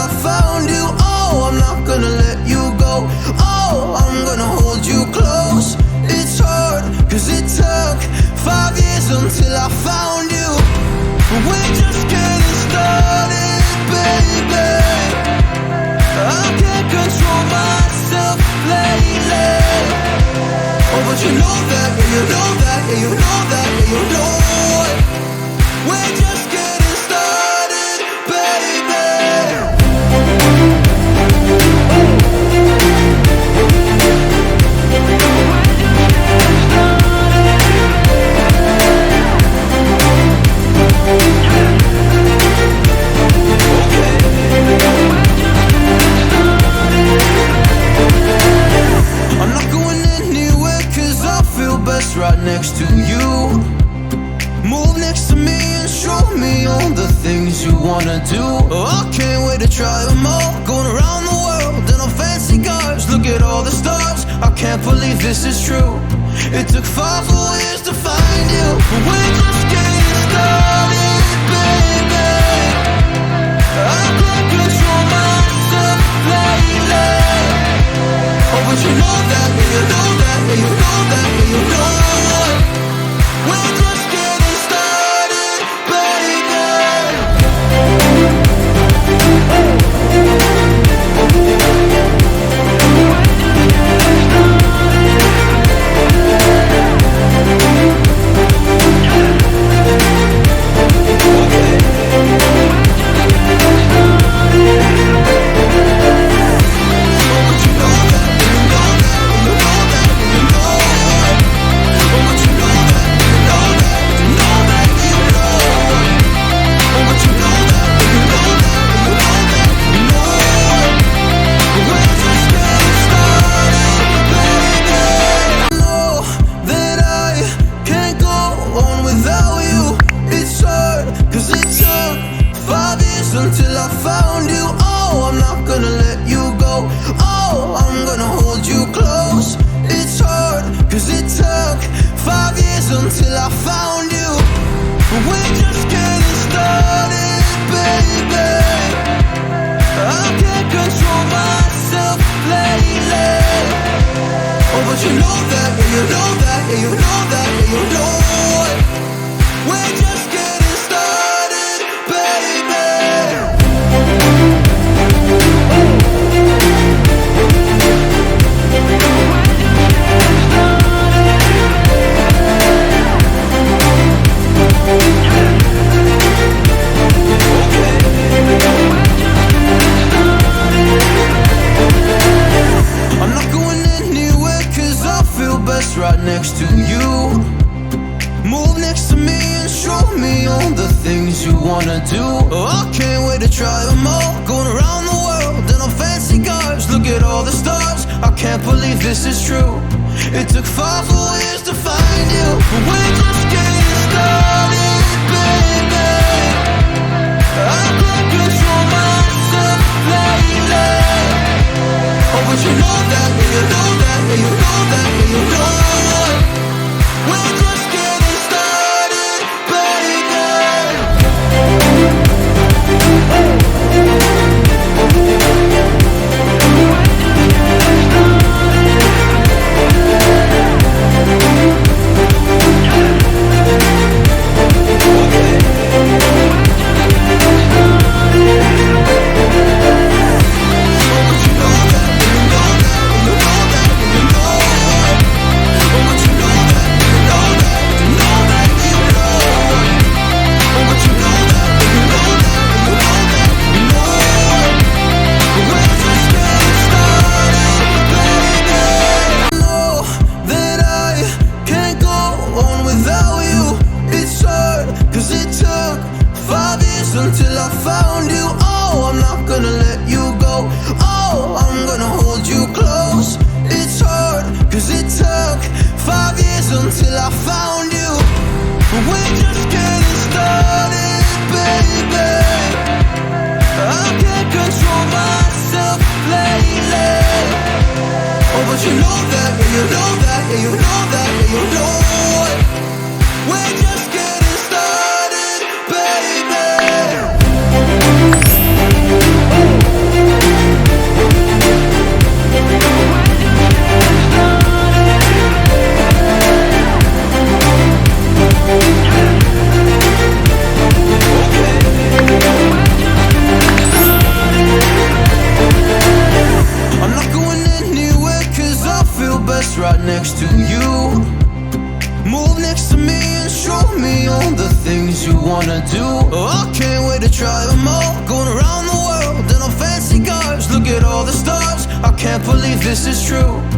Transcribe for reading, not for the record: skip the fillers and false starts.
I found you. Oh, I'm not gonna let you go. Oh, I'm gonna hold you close. It's hard, cause it took 5 years until I found you. We're just getting started, baby. I can't control myself lately. Oh, but you know that, yeah, you know that, yeah, you know that, yeah, you know it. We're just getting started, baby. I'm not going anywhere cause I feel best right next to you. Move next to me and show me all the things you wanna do. Oh, I can't wait to try them all. Going around the world in our fancy cars. Look at all the stars, I can't believe this is true. It took 5 whole years to find you. We're just getting started, baby. I can't control myself lately. Oh, but you know that, yeah, you know that, yeah, you know that, yeah, you know it. We're just getting started, baby. Until I found you. Oh, I'm not gonna let you go. Oh, I'm gonna hold you close. It's hard, cause it took 5 years until I found you. We're just getting started, baby. I can't control myself lately. Oh, but you know that, yeah, you know that, yeah, you know that, yeah, you know it. We're just getting started, baby. I'm not going anywhere cause I feel best right next to you. Move next to me and show me all the things you wanna do. Oh, I can't wait to try them all. Going around the world in our fancy cars. Look at all the stars, I can't believe this is true. It took 5 whole years to find you. We're just getting started, baby. I can't control myself lately. Oh, but you know that, yeah, you know that, yeah, you know that, yeah, you know it. We're just getting started, baby. Until I found you. Oh, I'm not gonna let you go. Oh, I'm gonna hold you close. It's hard, cause it took 5 years until I found you. We're just getting started, baby. I can't control myself lately. Oh, but you know that, yeah, you know that, yeah, you know that, yeah, you know it. We're just getting started, baby. to me and show me all the things you wanna do. I can't wait to try them all. Going around the world in on fancy cars. Look at all the stars, I can't believe this is true.